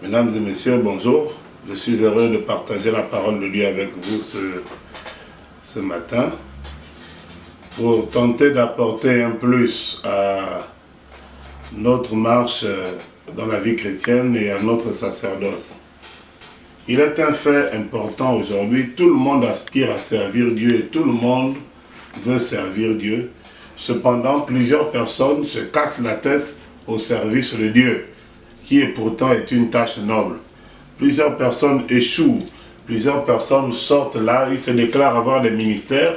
Mesdames et messieurs, bonjour. Je suis heureux de partager la parole de Dieu avec vous ce matin pour tenter d'apporter un plus à notre marche dans la vie chrétienne et à notre sacerdoce. Il est un fait important aujourd'hui, tout le monde aspire à servir Dieu et tout le monde veut servir Dieu. Cependant, plusieurs personnes se cassent la tête au service de Dieu, qui pourtant est une tâche noble. Plusieurs personnes échouent, plusieurs personnes sortent là, ils se déclarent avoir des ministères,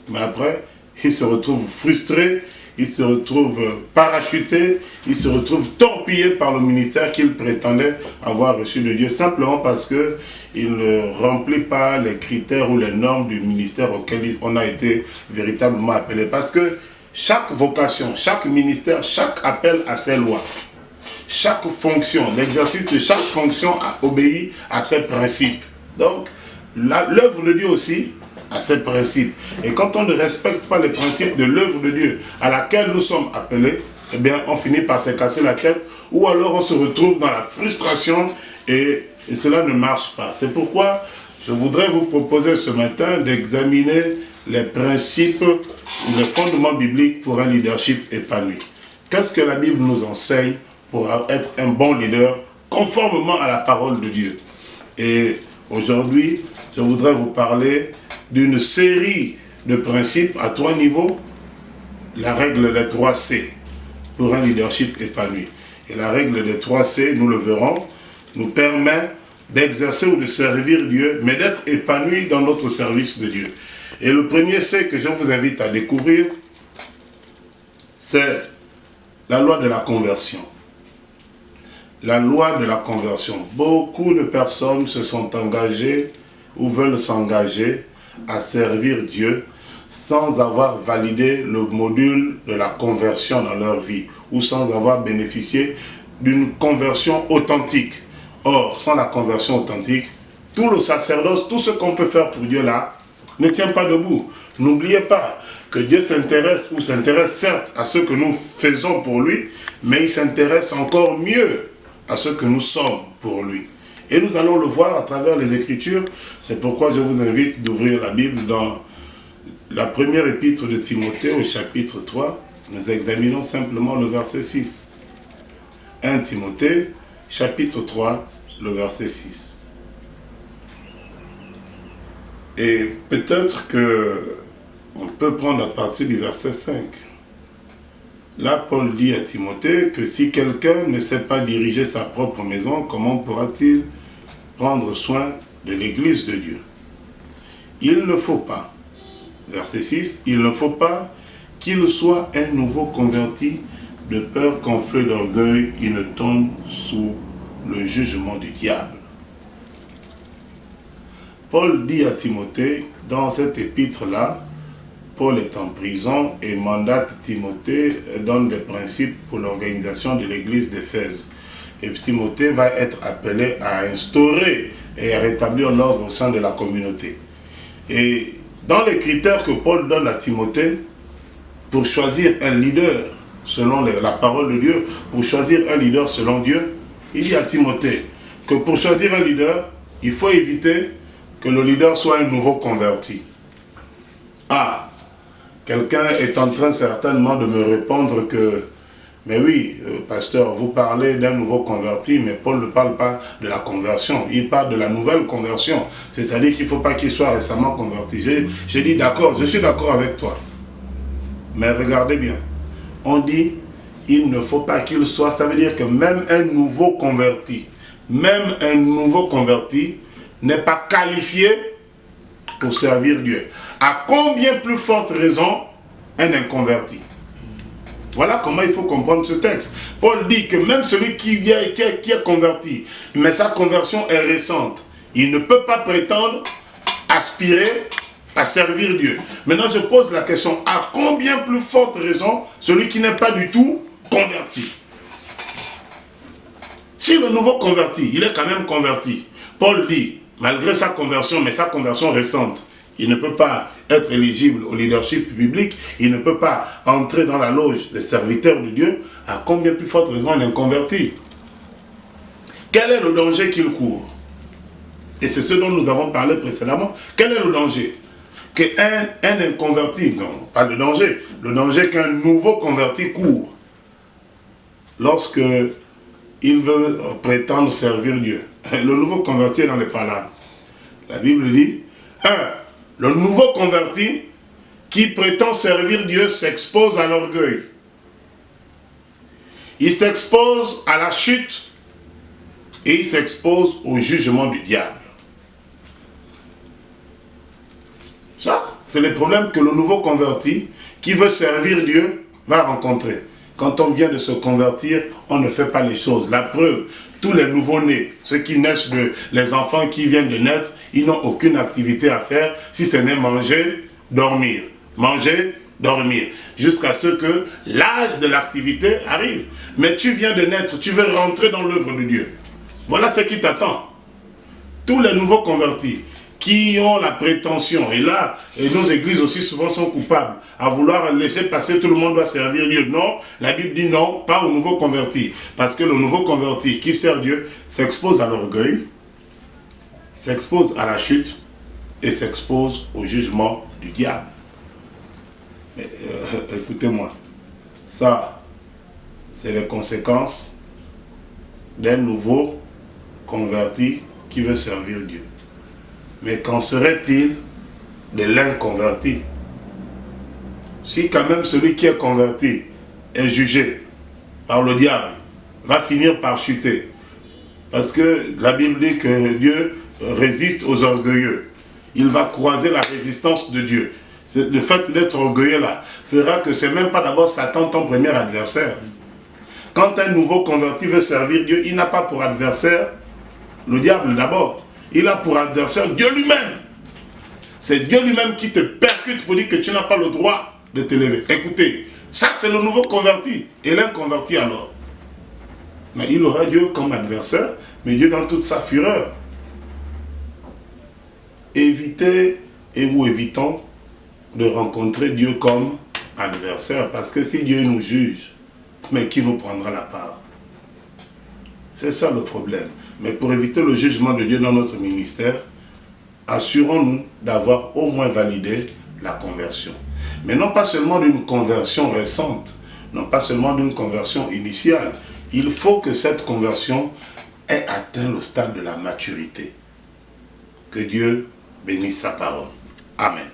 mais après, ils se retrouvent frustrés, ils se retrouvent parachutés, ils se retrouvent torpillés par le ministère qu'ils prétendaient avoir reçu de Dieu, simplement parce qu'ils ne remplissent pas les critères ou les normes du ministère auquel on a été véritablement appelé. Parce que chaque vocation, chaque ministère, chaque appel a ses lois. Chaque fonction, l'exercice de chaque fonction a obéi à ses principes. Donc, l'œuvre de Dieu aussi a ses principes. Et quand on ne respecte pas les principes de l'œuvre de Dieu à laquelle nous sommes appelés, eh bien, on finit par se casser la tête, ou alors on se retrouve dans la frustration et cela ne marche pas. C'est pourquoi je voudrais vous proposer ce matin d'examiner les principes, les fondements bibliques pour un leadership épanoui. Qu'est-ce que la Bible nous enseigne pour être un bon leader conformément à la parole de Dieu? Et aujourd'hui, je voudrais vous parler d'une série de principes à 3 niveaux. La règle des 3 C pour un leadership épanoui. Et la règle des 3 C, nous le verrons, nous permet d'exercer ou de servir Dieu, mais d'être épanoui dans notre service de Dieu. Et le premier C que je vous invite à découvrir, c'est la loi de la conversion. La loi de la conversion. Beaucoup de personnes se sont engagées ou veulent s'engager à servir Dieu sans avoir validé le module de la conversion dans leur vie ou sans avoir bénéficié d'une conversion authentique. Or, sans la conversion authentique, tout le sacerdoce, tout ce qu'on peut faire pour Dieu là, ne tient pas debout. N'oubliez pas que Dieu s'intéresse certes à ce que nous faisons pour lui, mais il s'intéresse encore mieux à ce que nous sommes pour lui. Et nous allons le voir à travers les Écritures. C'est pourquoi je vous invite d'ouvrir la Bible dans la première épître de Timothée au chapitre 3. Nous examinons simplement le verset 6. 1 Timothée, chapitre 3, le verset 6. Et peut-être qu'on peut prendre à partir du verset 5. Là, Paul dit à Timothée que si quelqu'un ne sait pas diriger sa propre maison, comment pourra-t-il prendre soin de l'église de Dieu? Il ne faut pas, verset 6, il ne faut pas qu'il soit un nouveau converti de peur qu'enflé d'orgueil, il ne tombe sous le jugement du diable. Paul dit à Timothée, dans cette épître-là, Paul est en prison et mandate Timothée, donne des principes pour l'organisation de l'église d'Éphèse. Et Timothée va être appelé à instaurer et à rétablir l'ordre au sein de la communauté. Et dans les critères que Paul donne à Timothée, pour choisir un leader selon la parole de Dieu, pour choisir un leader selon Dieu, il dit à Timothée que pour choisir un leader, il faut éviter que le leader soit un nouveau converti. Ah, quelqu'un est en train certainement de me répondre que, mais oui, pasteur, vous parlez d'un nouveau converti, mais Paul ne parle pas de la conversion, il parle de la nouvelle conversion. C'est-à-dire qu'il ne faut pas qu'il soit récemment converti. J'ai dit d'accord, je suis d'accord avec toi. Mais regardez bien, on dit, il ne faut pas qu'il soit, ça veut dire que même un nouveau converti n'est pas qualifié pour servir Dieu. À combien plus forte raison un inconverti? Voilà comment il faut comprendre ce texte. Paul dit que même celui qui est converti, mais sa conversion est récente, il ne peut pas prétendre aspirer à servir Dieu. Maintenant je pose la question, à combien plus forte raison celui qui n'est pas du tout converti? Si le nouveau converti, il est quand même converti, Paul dit, malgré sa conversion, mais sa conversion récente, il ne peut pas être éligible au leadership biblique, il ne peut pas entrer dans la loge des serviteurs de Dieu, à combien plus forte raison un inconverti? Quel est le danger qu'il court? Et c'est ce dont nous avons parlé précédemment. Quel est le danger? Qu'un inconverti, non, pas le danger qu'un nouveau converti court lorsque il veut prétendre servir Dieu. Le nouveau converti est dans les paroles. La Bible dit, le nouveau converti qui prétend servir Dieu s'expose à l'orgueil. Il s'expose à la chute et il s'expose au jugement du diable. Ça, c'est le problème que le nouveau converti qui veut servir Dieu va rencontrer. Quand on vient de se convertir, on ne fait pas les choses. La preuve, tous les nouveaux-nés, ceux qui naissent, les enfants qui viennent de naître, ils n'ont aucune activité à faire si ce n'est manger, dormir. Manger, dormir. Jusqu'à ce que l'âge de l'activité arrive. Mais tu viens de naître, tu veux rentrer dans l'œuvre de Dieu. Voilà ce qui t'attend. Tous les nouveaux convertis qui ont la prétention, et là, nos églises aussi souvent sont coupables, à vouloir laisser passer, tout le monde doit servir Dieu. Non, la Bible dit non, pas aux nouveaux convertis. Parce que le nouveau converti qui sert Dieu s'expose à l'orgueil, s'expose à la chute et s'expose au jugement du diable. Mais, écoutez-moi, ça, c'est les conséquences d'un nouveau converti qui veut servir Dieu. Mais qu'en serait-il de l'inconverti? Si quand même celui qui est converti est jugé par le diable, va finir par chuter. Parce que la Bible dit que Dieu résiste aux orgueilleux. Il va croiser la résistance de Dieu. Le fait d'être orgueilleux là fera que c'est même pas d'abord Satan ton premier adversaire. Quand un nouveau converti veut servir Dieu, il n'a pas pour adversaire le diable d'abord. Il a pour adversaire Dieu lui-même. C'est Dieu lui-même qui te percute pour dire que tu n'as pas le droit de t'élever. Écoutez, ça c'est le nouveau converti. Et l'inconverti alors. Mais il aura Dieu comme adversaire, mais Dieu dans toute sa fureur. Évitez et nous évitons de rencontrer Dieu comme adversaire. Parce que si Dieu nous juge, mais qui nous prendra la part? C'est ça le problème. Mais pour éviter le jugement de Dieu dans notre ministère, assurons-nous d'avoir au moins validé la conversion. Mais non pas seulement d'une conversion récente, non pas seulement d'une conversion initiale. Il faut que cette conversion ait atteint le stade de la maturité. Que Dieu bénisse sa parole. Amen.